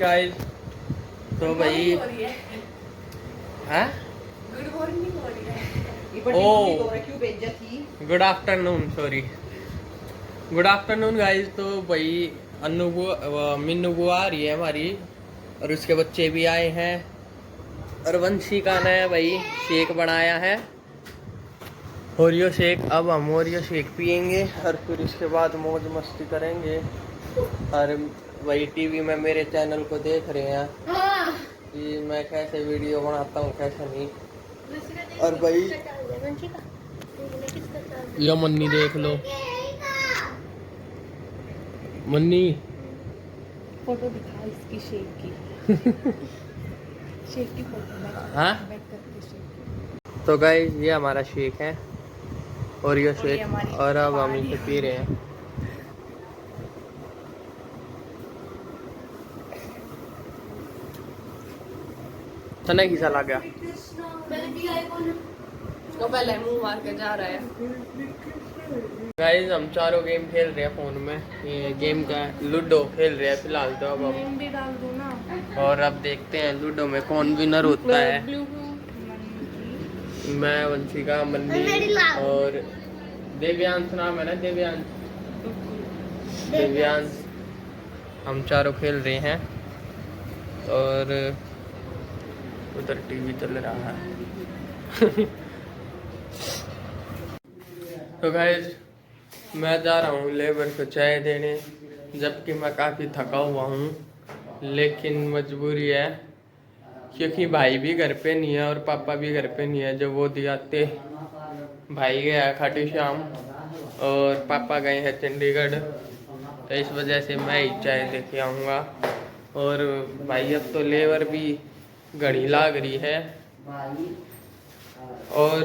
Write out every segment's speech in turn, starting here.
Guys. तो भाई good morning हो रही है। Oh good afternoon, sorry, good afternoon guys. तो भाई मिन्नू बुआ आ रही है हमारी, और उसके बच्चे भी आए हैं, और वंशी का नया भाई शेक बनाया है, ओरियो शेक। अब हम ओरियो शेक पियेंगे और फिर इसके बाद मौज मस्ती करेंगे। और वही टीवी में मेरे चैनल को देख रहे हैं कि मैं कैसे वीडियो बनाता हूँ, कैसे नहीं। और भाई ये मन्नी देख लो, मन्नी फोटो दिखा इसकी शेक की। शेक की फोटो हाँ। तो गाइस ये हमारा शेक है, ओरियो शेक, और अब हम इसे पी रहे हैं। तने किसा लग गया? तो पहले मुंह मार के जा रहा है। गाइस हम चारों गेम खेल रहे हैं फोन में। ये गेम का लूडो खेल रहे हैं फिलहाल तो। अब हम भी डाल दो ना। और अब देखते हैं लूडो में कौन विनर होता है। मैं, वंशिका, मन्नी और देव्यांश नाम है ना, देव्यांश हम चारों खेल रहे हैं। और उधर टीवी चल रहा है। तो गाइस मैं जा रहा हूँ लेबर को चाय देने, जबकि मैं काफ़ी थका हुआ हूँ, लेकिन मजबूरी है क्योंकि भाई भी घर पे नहीं है और पापा भी घर पे नहीं है। जो वो दिखाते, भाई गया है खाटू श्याम और पापा गए हैं चंडीगढ़, तो इस वजह से मैं ही चाय दे के आऊँगा। और भाई अब तो लेबर भी घड़ी लाग रही है, और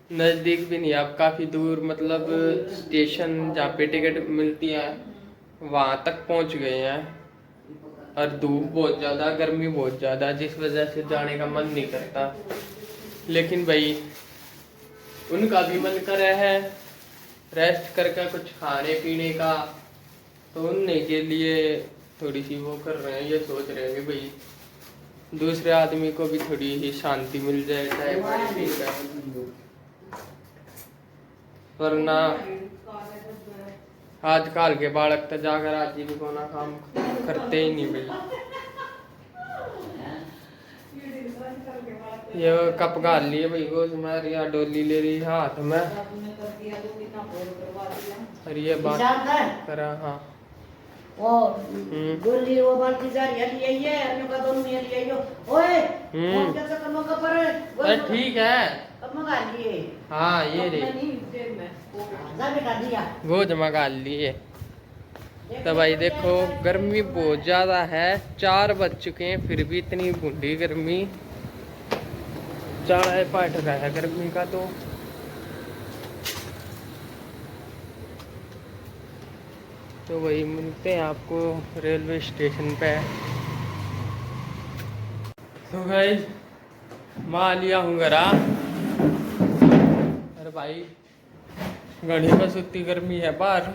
नज़दीक भी नहीं, अब काफ़ी दूर, मतलब स्टेशन जहाँ पे टिकट मिलती है वहाँ तक पहुँच गए हैं। और धूप बहुत ज़्यादा, गर्मी बहुत ज़्यादा, जिस वजह से जाने का मन नहीं करता। लेकिन भाई उनका भी मन कर रहा है रेस्ट करके कुछ खाने पीने का, तो उनने के लिए थोड़ी सी वो कर रहे हैं, ये सोच रहे हैं कि भाई दूसरे आदमी को भी थोड़ी ही शांति मिल जाए, चाहे पानी पी जाए। वरना आजकल के बालक तो जाकर आजीविका काम करते ही नहीं भाई। ये कप गाल लिए भाई को, मैं डोली ले रही हाथ में, और ये बात करा। हाँ गोली वो बाल्टी जा रही है अन्य का दोनों में लिया यो ओए कौन कैसा कम का पर ठीक है। कब मंगा लिए? हाँ ये रे जा बेटा दिया वो जमा गाल लिए। तो भाई देखो गर्मी बहुत ज़्यादा है, 4 बज चुके हैं फिर भी इतनी बूंदी गर्मी, चाड़ा पाठ रहा है गर्मी का। तो वही मिलते हैं आपको रेलवे स्टेशन पे। तो गाइस माँ लिया हूँ घरा। अरे भाई घड़ी में सुती गर्मी है बाहर,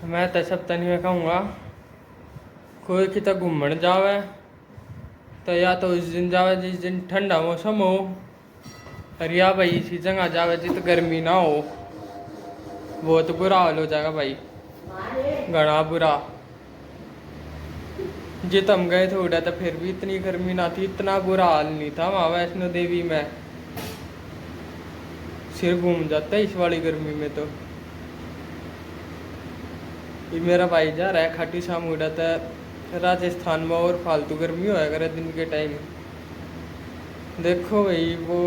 मैं तो सब तनी में कहूँगा कोई कितना घूमने जावे तो या तो उस दिन जावे जिस दिन ठंडा मौसम हो, और या भाई इसी जगह जावे जित गर्मी ना हो। बहुत बुरा हाल हो जाएगा भाई, घना बुरा। जित हम गए थे उड़ा तो फिर भी इतनी गर्मी ना थी, इतना बुरा हाल नहीं था वहाँ वैष्णो देवी में। सिर घूम जाता है इस वाली गर्मी में। तो ये मेरा भाई जा रहा है खाटू श्याम उड़ा था राजस्थान में, और फालतू गर्मी होया करे दिन के टाइम। देखो भाई वो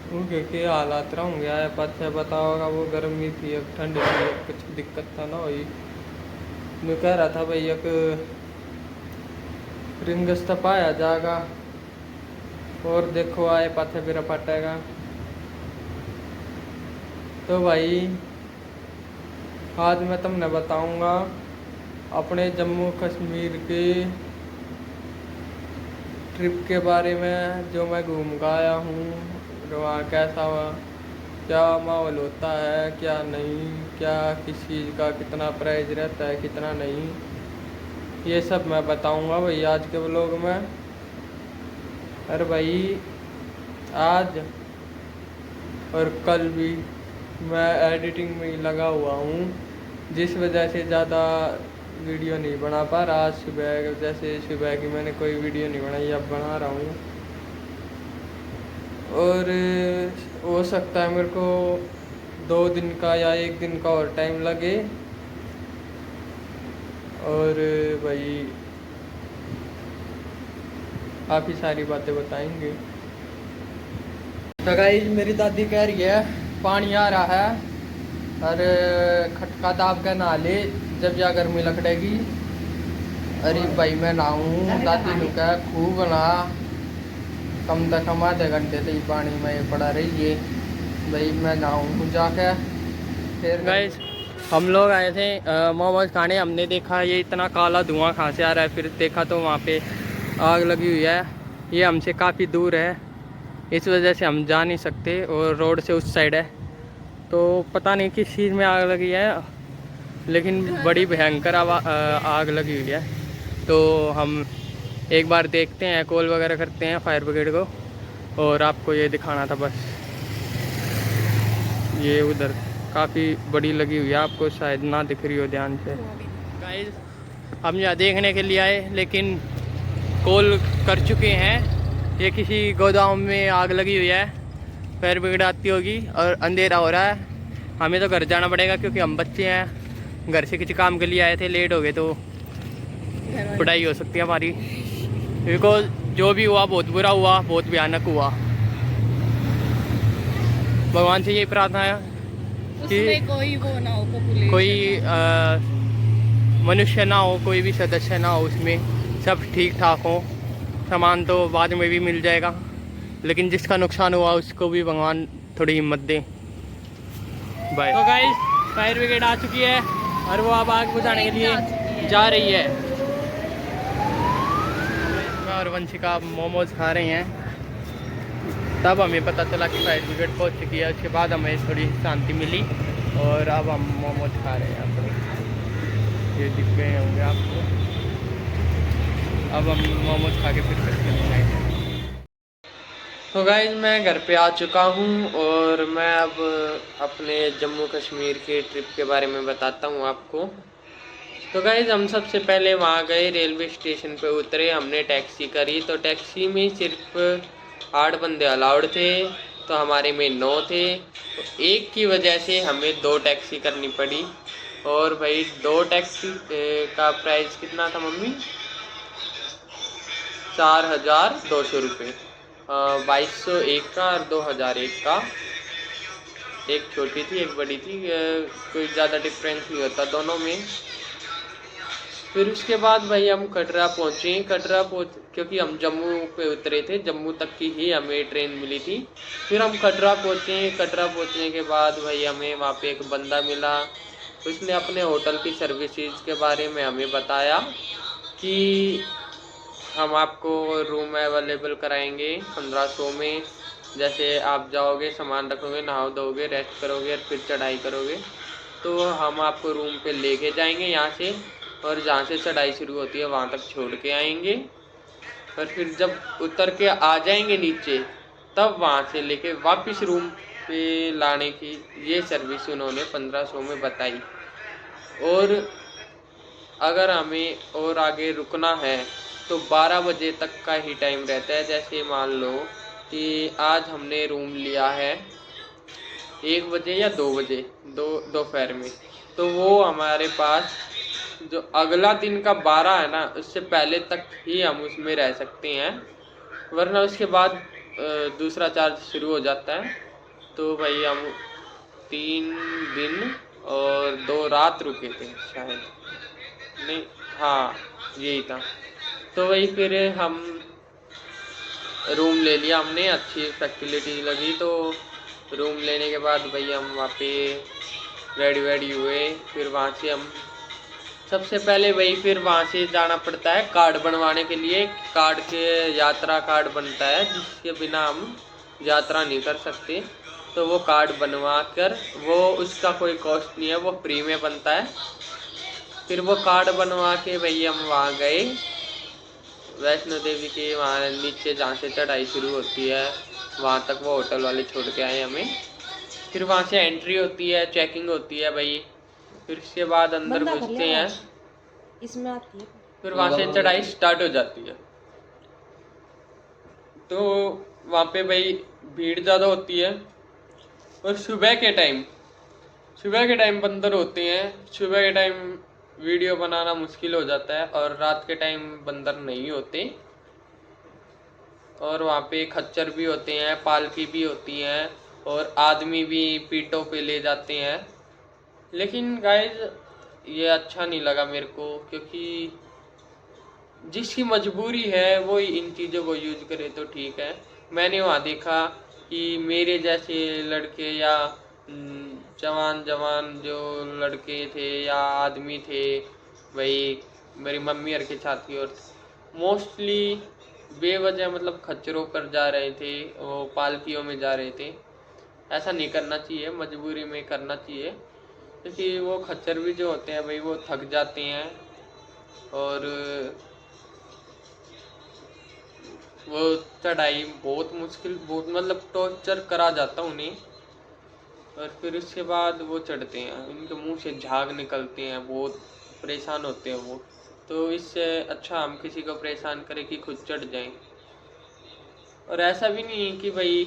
उनके के हालात होंगे आया पाछा बताओगा, वो गर्मी थी अब ठंड थी, अब कुछ दिक्कत था ना भाई। मैं कह रहा था भाई एक रिंगस पाया जाएगा, और देखो आए पाछे मेरा पटेगा। तो भाई आज मैं तुमने बताऊंगा अपने जम्मू कश्मीर के ट्रिप के बारे में, जो मैं घूम कर आया हूँ, वहाँ कैसा हुआ, क्या माहौल होता है, क्या नहीं, क्या किस चीज़ का कितना प्राइस रहता है, कितना नहीं। ये सब मैं बताऊंगा भाई आज के व्लॉग में। अरे भाई आज और कल भी मैं एडिटिंग में ही लगा हुआ हूँ, जिस वजह से ज़्यादा वीडियो नहीं बना पा रहा। आज सुबह जैसे सुबह की मैंने कोई वीडियो नहीं बनाई, अब बना रहा हूँ। और हो सकता है मेरे को 2 दिन का या 1 दिन का और टाइम लगे। और भाई काफ़ी सारी बातें बताएंगे। तो गाइस मेरी दादी कह रही है पानी आ रहा है और खटका दाब के नहा ले जब जा गर्मी लकड़ेगी। अरे भाई मैं नहाऊँ, दादी ने कहा खूब ना, कम से कम आधे घंटे से ही पानी में पड़ा रही है। भाई मैं नहाऊँ जाके फिर। गाइस हम लोग आए थे मोमोज खाने। हमने देखा ये इतना काला धुआं कहाँ से आ रहा है, फिर देखा तो वहाँ पे आग लगी हुई है। ये हमसे काफ़ी दूर है, इस वजह से हम जा नहीं सकते, और रोड से उस साइड है, तो पता नहीं किस चीज़ में आग लगी है, लेकिन बड़ी भयंकर आग लगी हुई है। तो हम एक बार देखते हैं, कॉल वगैरह करते हैं फायर ब्रिगेड को, और आपको ये दिखाना था बस। ये उधर काफ़ी बड़ी लगी हुई है, आपको शायद ना दिख रही हो ध्यान से। गाइस हम यहाँ देखने के लिए आए, लेकिन कॉल कर चुके हैं, ये किसी गोदाम में आग लगी हुई है, फायर ब्रिगेड आती होगी, और अंधेरा हो रहा है। हमें तो घर जाना पड़ेगा क्योंकि हम बच्चे हैं, घर से किसी काम के लिए आए थे, लेट हो गए तो पढ़ाई हो सकती है हमारी। बिकॉज जो भी हुआ बहुत बुरा हुआ, बहुत भयानक हुआ। भगवान से यही प्रार्थना है कि कोई वो ना हो, कोई मनुष्य ना हो, कोई भी सदस्य ना हो उसमें, सब ठीक ठाक हो। सामान तो बाद में भी मिल जाएगा, लेकिन जिसका नुकसान हुआ उसको भी भगवान थोड़ी हिम्मत दे। बाय। तो गाइस फायर ब्रिगेड आ चुकी है और वो अब आग बुझाने के लिए जा रही है। मैं और वंशिका मोमोज खा रहे हैं, तब हमें पता चला कि फायर ब्रिगेड पहुंच चुकी है। उसके बाद हमें थोड़ी शांति मिली, और अब हम मोमोज खा रहे हैं अपने। ये दिख गए होंगे आपको। अब हम मोमोज खा के फिर चलेंगे। तो गाइस मैं घर पे आ चुका हूँ, और मैं अब अपने जम्मू कश्मीर के ट्रिप के बारे में बताता हूँ आपको। तो गाइस हम सबसे पहले वहाँ गए, रेलवे स्टेशन पे उतरे, हमने टैक्सी करी। तो टैक्सी में सिर्फ 8 बंदे अलाउड थे, तो हमारे में 9 थे, तो एक की वजह से हमें 2 टैक्सी करनी पड़ी। और भाई 2 टैक्सी का प्राइस कितना था मम्मी? 4200 रुपये। 2201 का और 2001 का। एक छोटी थी एक बड़ी थी, कोई ज़्यादा डिफरेंस नहीं होता दोनों में। फिर उसके बाद भाई हम कटरा पहुँचे। क्योंकि हम जम्मू पे उतरे थे, जम्मू तक की ही हमें ट्रेन मिली थी। फिर हम कटरा पहुँचे। कटरा पहुँचने के बाद भाई हमें वहाँ पे एक बंदा मिला, उसने अपने होटल की सर्विसेज के बारे में हमें बताया कि हम आपको रूम अवेलेबल कराएंगे 1500 में। जैसे आप जाओगे, सामान रखोगे, नहाओ धोगे, रेस्ट करोगे और फिर चढ़ाई करोगे, तो हम आपको रूम पे लेके जाएंगे यहाँ से, और जहाँ से चढ़ाई शुरू होती है वहाँ तक छोड़ के आएंगे, और फिर जब उतर के आ जाएंगे नीचे, तब वहाँ से लेके वापस रूम पे लाने की ये सर्विस उन्होंने 1500 में बताई। और अगर हमें और आगे रुकना है तो 12 बजे तक का ही टाइम रहता है। जैसे मान लो कि आज हमने रूम लिया है 1 बजे या 2 बजे दोपहर में, तो वो हमारे पास जो अगला दिन का 12 है ना, उससे पहले तक ही हम उसमें रह सकते हैं, वरना उसके बाद दूसरा चार्ज शुरू हो जाता है। तो भाई हम 3 दिन और 2 रात रुके थे शायद, नहीं हाँ यही था। तो वही फिर हम रूम ले लिया हमने, अच्छी फैसिलिटी लगी। तो रूम लेने के बाद भाई हम वहाँ पे रेडी हुए। फिर वहाँ से हम सबसे पहले फिर वहाँ से जाना पड़ता है कार्ड बनवाने के लिए। कार्ड के यात्रा कार्ड बनता है, जिसके बिना हम यात्रा नहीं कर सकते। तो वो कार्ड बनवा कर, वो उसका कोई कॉस्ट नहीं है, वो फ्री में बनता है। फिर वो कार्ड बनवा के भाई हम वहाँ गए वैष्णो देवी के, वहाँ नीचे जहाँ से चढ़ाई शुरू होती है वहाँ तक वो होटल वाले छोड़ के आए हमें। फिर वहाँ से एंट्री होती है, चेकिंग होती है भाई, फिर उसके बाद अंदर बंदा कर घुसते लेगा। हैं, इसमें आती है। फिर वहाँ से चढ़ाई स्टार्ट हो जाती है। तो वहाँ पे भाई भीड़ ज़्यादा होती है और सुबह के टाइम बंदर होते हैं। सुबह के टाइम वीडियो बनाना मुश्किल हो जाता है और रात के टाइम बंदर नहीं होते। और वहाँ पे खच्चर भी होते हैं, पालकी भी होती हैं और आदमी भी पीठों पे ले जाते हैं। लेकिन गाइज ये अच्छा नहीं लगा मेरे को, क्योंकि जिसकी मजबूरी है वो इन चीज़ों को यूज करे तो ठीक है। मैंने वहाँ देखा कि मेरे जैसे लड़के या जवान जो लड़के थे या आदमी थे भाई, मेरी मम्मी और के साथी और मोस्टली बेवजह मतलब खच्चरों पर जा रहे थे, वो पालकियों में जा रहे थे। ऐसा नहीं करना चाहिए, मजबूरी में करना चाहिए, क्योंकि वो खच्चर भी जो होते हैं भाई वो थक जाते हैं और वो चढ़ाई बहुत मुश्किल, बहुत मतलब टॉर्चर करा जाता उन्हें। और फिर उसके बाद वो चढ़ते हैं, उनके मुंह से झाग निकलते हैं, बहुत परेशान होते हैं वो। तो इससे अच्छा हम किसी को परेशान करें कि खुद चढ़ जाएं। और ऐसा भी नहीं है कि भाई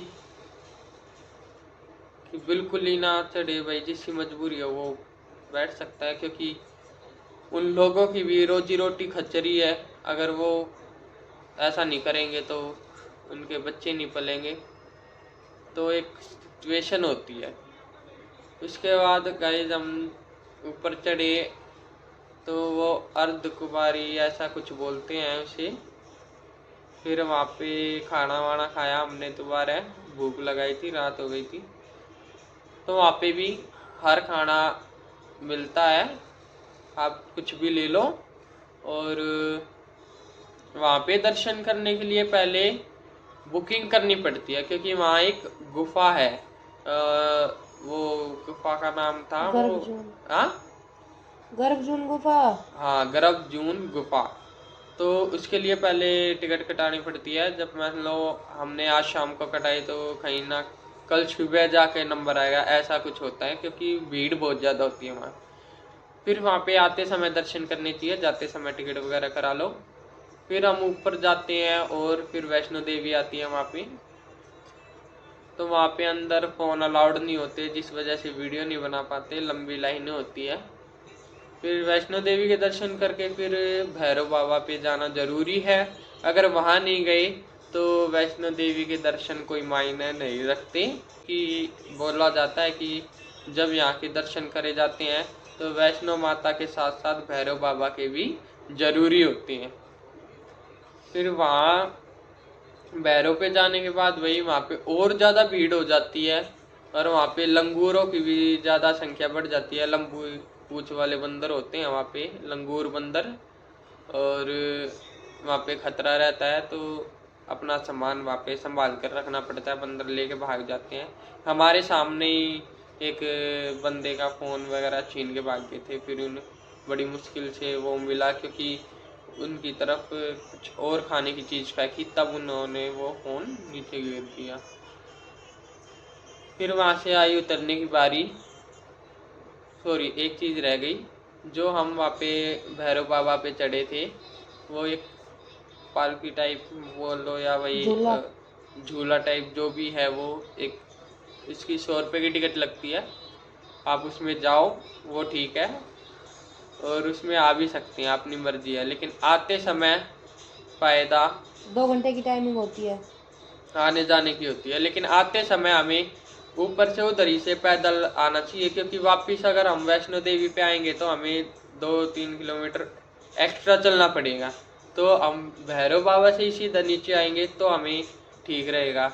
कि बिल्कुल ही ना चढ़े भाई, जिसकी मजबूरी है वो बैठ सकता है, क्योंकि उन लोगों की भी रोजी रोटी खच्चरी है। अगर वो ऐसा नहीं करेंगे तो उनके बच्चे नहीं पलेंगे। तो एक सिचुएशन होती है। उसके बाद गाइस हम ऊपर चढ़े तो वो अर्धकुमारी ऐसा कुछ बोलते हैं उसे। फिर वहाँ पे खाना वाना खाया हमने, दोबारा भूख लगाई थी, रात हो गई थी। तो वहाँ पे भी हर खाना मिलता है, आप कुछ भी ले लो। और वहाँ पे दर्शन करने के लिए पहले बुकिंग करनी पड़ती है, क्योंकि वहाँ एक गुफा है। वो गुफा का नाम था वो, गर्भजून। हाँ गर्भजून गुफा। हाँ, गर्भजून गुफा। तो उसके लिए पहले टिकट कटानी पड़ती है। जब मान लो हमने आज शाम को कटाई तो कहीं ना कल सुबह जाके नंबर आएगा, ऐसा कुछ होता है, क्योंकि भीड़ बहुत ज़्यादा होती है वहाँ। फिर वहाँ पे आते समय दर्शन करने चाहिए, जाते समय टिकट वगैरह करा लो। फिर हम ऊपर जाते हैं और फिर वैष्णो देवी आती है वहाँ पे। तो वहाँ पे अंदर फ़ोन अलाउड नहीं होते, जिस वजह से वीडियो नहीं बना पाते, लंबी लाइनें होती है। फिर वैष्णो देवी के दर्शन करके फिर भैरव बाबा पे जाना ज़रूरी है। अगर वहाँ नहीं गए तो वैष्णो देवी के दर्शन कोई मायने नहीं रखते। कि बोला जाता है कि जब यहाँ के दर्शन करे जाते हैं तो वैष्णो माता के साथ साथ भैरव बाबा के भी ज़रूरी होते हैं। फिर वहाँ भैरव पे जाने के बाद वही वहाँ पे और ज़्यादा भीड़ हो जाती है और वहाँ पे लंगूरों की भी ज़्यादा संख्या बढ़ जाती है। लंबू पूंछ वाले बंदर होते हैं वहाँ पे, लंगूर बंदर। और वहाँ पे खतरा रहता है, तो अपना सामान वहाँ पे संभाल कर रखना पड़ता है, बंदर लेके भाग जाते हैं। हमारे सामने ही एक बंदे का फ़ोन वगैरह छीन के भाग गए थे, फिर उन्हें बड़ी मुश्किल से वो मिला, क्योंकि उनकी तरफ कुछ और खाने की चीज़ फेंकी, तब उन्होंने वो फ़ोन नीचे गिर दिया। फिर वहाँ से आई उतरने की बारी। सॉरी, एक चीज़ रह गई, जो हम वहाँ पे भैरव बाबा पे चढ़े थे, वो एक पालकी टाइप बोल लो या वही झूला टाइप जो भी है, वो एक इसकी 100 रुपये की टिकट लगती है। आप उसमें जाओ वो ठीक है, और उसमें आ भी सकते हैं, अपनी मर्जी है। लेकिन आते समय फ़ायदा 2 घंटे की टाइमिंग होती है, आने जाने की होती है, लेकिन आते समय हमें ऊपर से उधर ही से पैदल आना चाहिए, क्योंकि वापस अगर हम वैष्णो देवी पे आएंगे तो हमें 2-3 किलोमीटर एक्स्ट्रा चलना पड़ेगा। तो हम भैरव बाबा से ही सीधा नीचे आएंगे तो हमें ठीक रहेगा।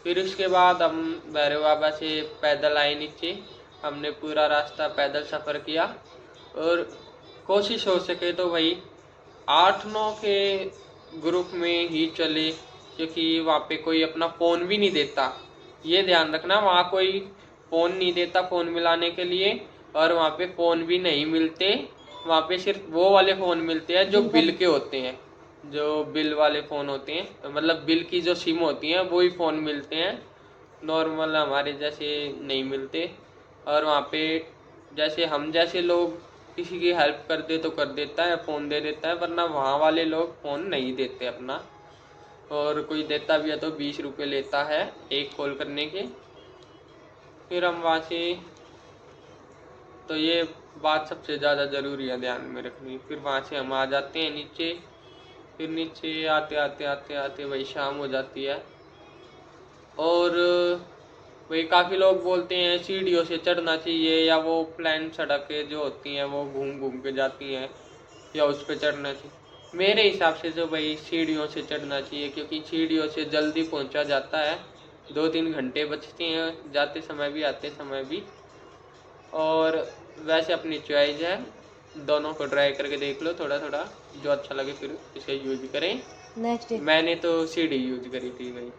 फिर उसके बाद हम भैरव बाबा से पैदल आए नीचे। हमने पूरा रास्ता पैदल सफ़र किया और कोशिश हो सके तो भाई 8-9 के ग्रुप में ही चले, क्योंकि वहाँ पे कोई अपना फ़ोन भी नहीं देता। ये ध्यान रखना, वहाँ कोई फ़ोन नहीं देता फ़ोन मिलाने के लिए, और वहाँ पे फ़ोन भी नहीं मिलते। वहाँ पे सिर्फ वो वाले फ़ोन मिलते हैं जो बिल के होते हैं, जो बिल वाले फ़ोन होते हैं, मतलब बिल की जो सिम होती हैं वो ही फ़ोन मिलते हैं, नॉर्मल हमारे जैसे नहीं मिलते। और वहाँ पे जैसे हम जैसे लोग किसी की हेल्प कर दे तो कर देता है, फ़ोन दे देता है, वरना वहाँ वाले लोग फ़ोन नहीं देते अपना, और कोई देता भी है तो 20 रुपये लेता है एक कॉल करने के। फिर हम वहाँ से, तो ये बात सबसे ज़्यादा ज़रूरी है ध्यान में रखनी। फिर वहाँ से हम आ जाते हैं नीचे, फिर नीचे आते आते आते आते वही शाम हो जाती है। और वही काफ़ी लोग बोलते हैं सीढ़ियों से चढ़ना चाहिए, या वो प्लेन सड़कें जो होती हैं वो घूम घूम के जाती हैं, या उस पर चढ़ना चाहिए। मेरे हिसाब से तो भाई सीढ़ियों से चढ़ना चाहिए, क्योंकि सीढ़ियों से जल्दी पहुंचा जाता है, 2-3 घंटे बचते हैं जाते समय भी आते समय भी। और वैसे अपनी चॉइस है, दोनों को ट्राई करके देख लो, थोड़ा थोड़ा जो अच्छा लगे फिर इसे यूज करें। नेक्स्ट डे मैंने तो सीढ़ी यूज करी थी भाई।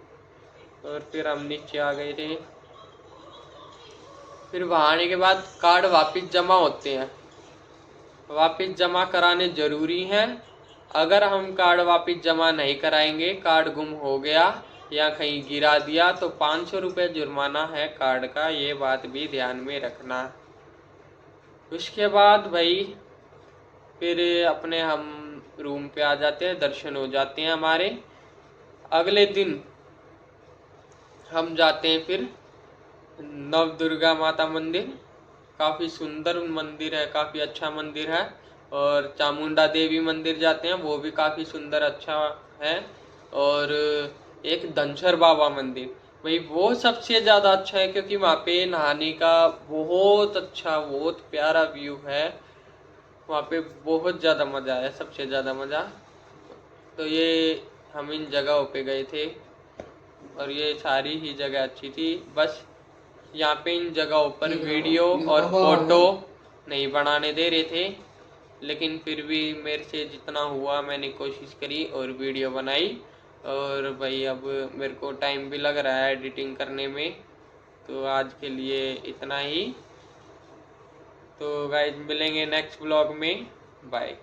और फिर हम नीचे आ गए थे। फिर वहाँ आने के बाद कार्ड वापस जमा होते हैं, वापस जमा कराने ज़रूरी हैं। अगर हम कार्ड वापस जमा नहीं कराएंगे, कार्ड गुम हो गया या कहीं गिरा दिया तो 500 रुपये जुर्माना है कार्ड का, ये बात भी ध्यान में रखना। उसके बाद भाई फिर अपने हम रूम पे आ जाते हैं, दर्शन हो जाते हैं हमारे। अगले दिन हम जाते हैं फिर नव दुर्गा माता मंदिर, काफ़ी सुंदर मंदिर है, काफ़ी अच्छा मंदिर है। और चामुंडा देवी मंदिर जाते हैं, वो भी काफ़ी सुंदर अच्छा है। और एक धनसर बाबा मंदिर, भाई वो सबसे ज़्यादा अच्छा है, क्योंकि वहाँ पे नहाने का बहुत अच्छा, बहुत प्यारा व्यू है, वहाँ पे बहुत ज़्यादा मज़ा आया, सबसे ज़्यादा मज़ा। तो ये हम इन जगहों पे गए थे, और ये सारी ही जगह अच्छी थी। बस यहाँ पे इन जगहों पर वीडियो और फोटो नहीं बनाने दे रहे थे, लेकिन फिर भी मेरे से जितना हुआ मैंने कोशिश करी और वीडियो बनाई। और भाई अब मेरे को टाइम भी लग रहा है एडिटिंग करने में, तो आज के लिए इतना ही। तो गाइस मिलेंगे नेक्स्ट व्लॉग में, बाय।